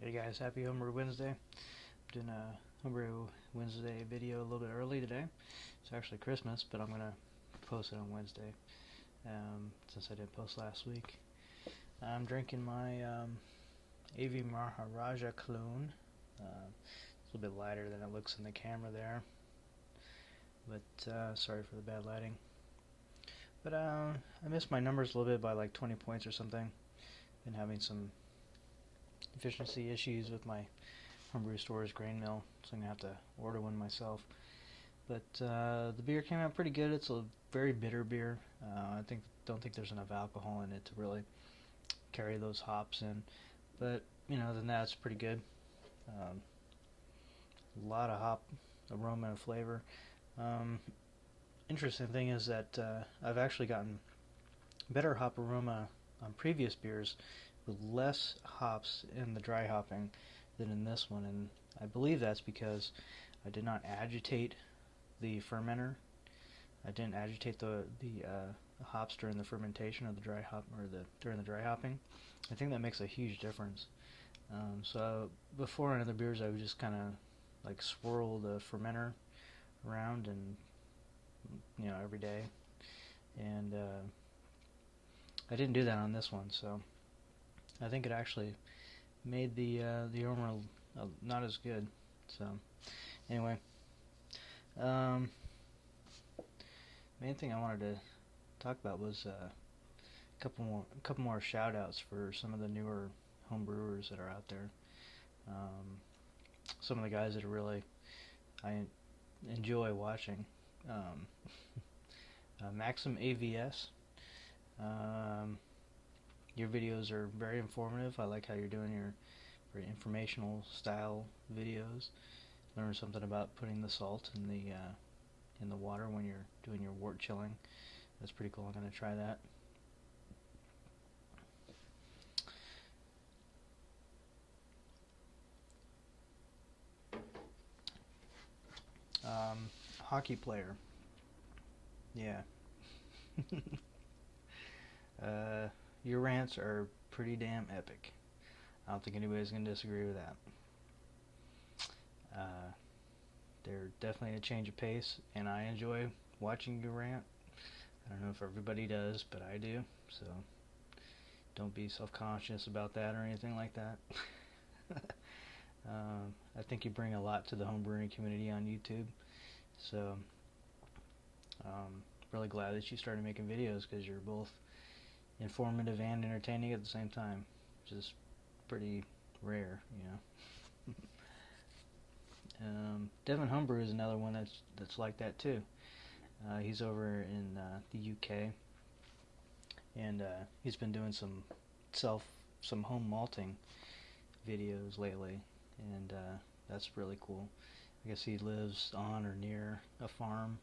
Hey guys, happy Homebrew Wednesday. I'm doing a Homebrew Wednesday video a little bit early today. It's actually Christmas, but I'm going to post it on Wednesday since I didn't post last week. I'm drinking my AV Maharaja clone. It's a little bit lighter than it looks in the camera there, but sorry for the bad lighting. But I missed my numbers a little bit by like 20 points or something. Been having some efficiency issues with my homebrew store's grain mill, so I'm gonna have to order one myself. But the beer came out pretty good. It's a very bitter beer. Don't think there's enough alcohol in it to really carry those hops in. But other than that, it's pretty good. A lot of hop aroma and flavor. Interesting thing is that I've actually gotten better hop aroma on previous beers with less hops in the dry hopping than in this one, and I believe that's because I did not agitate the fermenter. I didn't agitate the hops during the fermentation of the dry hop during the dry hopping. I think that makes a huge difference. So before in other beers, I would just kind of like swirl the fermenter around and every day, and I didn't do that on this one, so I think it actually made the aroma not as good. So anyway, main thing I wanted to talk about was a couple more shout outs for some of the newer home brewers that are out there. Some of the guys that I enjoy watching. Maxim AVS. Your videos are very informative. I like how you're doing your very informational style videos. Learn something about putting the salt in the water when you're doing your wort chilling. That's pretty cool. I'm going to try that. Hockey player. Yeah. Your rants are pretty damn epic. I don't think anybody's going to disagree with that. They're definitely a change of pace, and I enjoy watching you rant. I don't know if everybody does, but I do, so don't be self-conscious about that or anything like that. I think you bring a lot to the homebrewing community on YouTube, so really glad that you started making videos, because you're both informative and entertaining at the same time, which is pretty rare, Devin Homebrew is another one that's like that too. He's over in the UK, and he's been doing some home malting videos lately, and that's really cool. I guess he lives on or near a farm,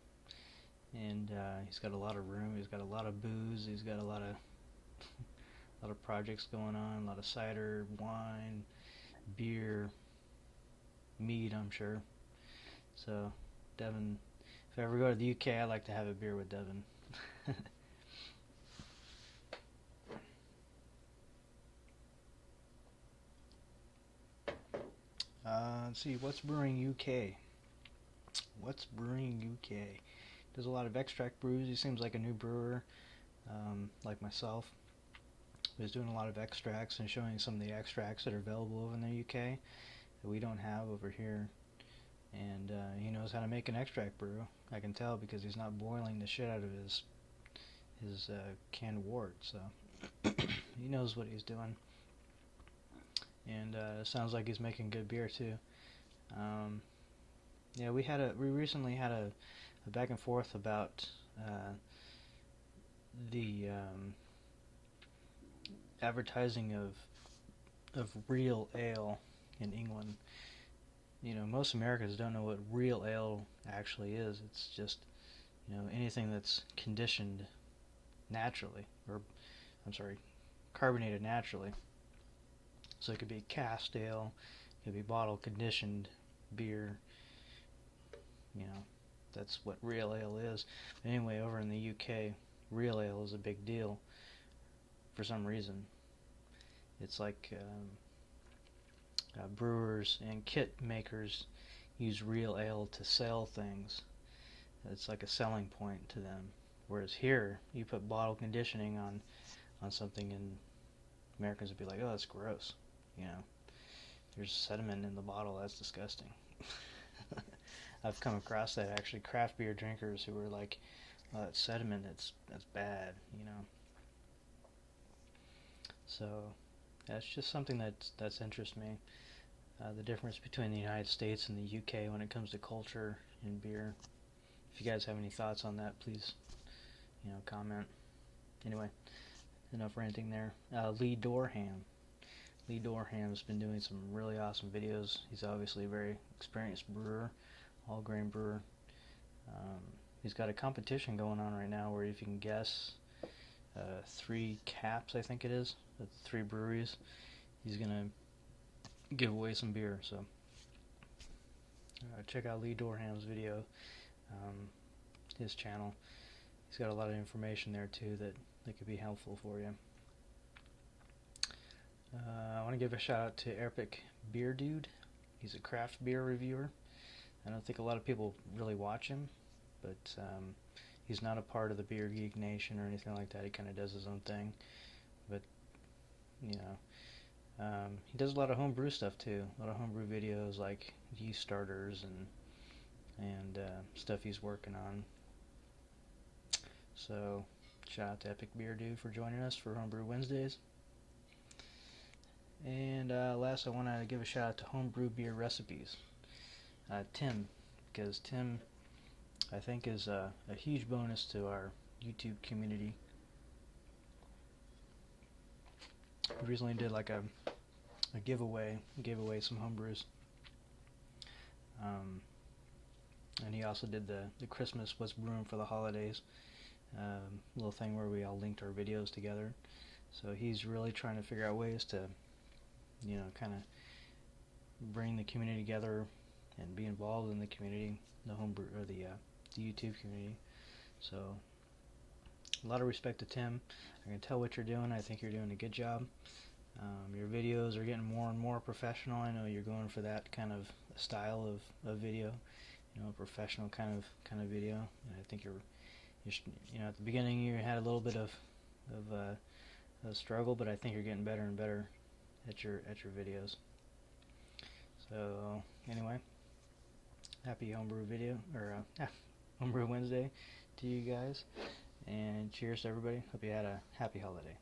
and he's got a lot of room. He's got a lot of booze. He's got a lot of projects going on. A lot of cider, wine, beer, mead, I'm sure. So Devin, if I ever go to the UK, I'd like to have a beer with Devin. Let's see, What's Brewing UK? What's Brewing UK? Does a lot of extract brews. He seems like a new brewer, like myself. He's doing a lot of extracts and showing some of the extracts that are available over in the UK that we don't have over here. And he knows how to make an extract brew. I can tell because he's not boiling the shit out of his canned wort, so he knows what he's doing. And sounds like he's making good beer too. Yeah, we recently had a back and forth about the advertising of real ale in England. Most Americans don't know what real ale actually is. It's just, anything that's conditioned naturally, or carbonated naturally. So it could be cask ale, it could be bottle conditioned beer. That's what real ale is. Anyway, over in the UK, real ale is a big deal for some reason. It's like brewers and kit makers use real ale to sell things. It's like a selling point to them. Whereas here, you put bottle conditioning on something, and Americans would be like, "Oh, that's gross." You know, there's sediment in the bottle. That's disgusting. I've come across that actually. Craft beer drinkers who were like, "Oh, that sediment. That's bad." You know. So that's just something that's interests me. The difference between the United States and the UK when it comes to culture in beer. If you guys have any thoughts on that, please, comment. Anyway, enough ranting there. Lee Dorham. Lee Dorham's been doing some really awesome videos. He's obviously a very experienced brewer, all grain brewer. He's got a competition going on right now where if you can guess 3 caps, I think it is, at 3 breweries, he's gonna give away some beer. So check out Lee Dorham's video, his channel. He's got a lot of information there too that could be helpful for you. I want to give a shout out to Epic Beer Dude. He's a craft beer reviewer. I don't think a lot of people really watch him, but he's not a part of the Beer Geek Nation or anything like that. He kind of does his own thing, but he does a lot of homebrew stuff too. A lot of homebrew videos like yeast starters and stuff he's working on. So shout out to Epic Beer Dude for joining us for Homebrew Wednesdays. And last, I want to give a shout out to Homebrew Beer Recipes. Tim, because Tim, I think, is a huge bonus to our YouTube community. We recently did like a giveaway, gave away some homebrews. And he also did the Christmas What's Brewing for the Holidays little thing where we all linked our videos together. So he's really trying to figure out ways to kind of bring the community together and be involved in the community, the homebrew or the YouTube community. So a lot of respect to Tim. I can tell what you're doing. I think you're doing a good job. Your videos are getting more and more professional. I know you're going for that kind of style of video, professional kind of video. And I think you're at the beginning you had a little bit of a struggle, but I think you're getting better and better at your videos. So anyway, happy homebrew homebrew Wednesday to you guys, and cheers to everybody. Hope you had a happy holiday.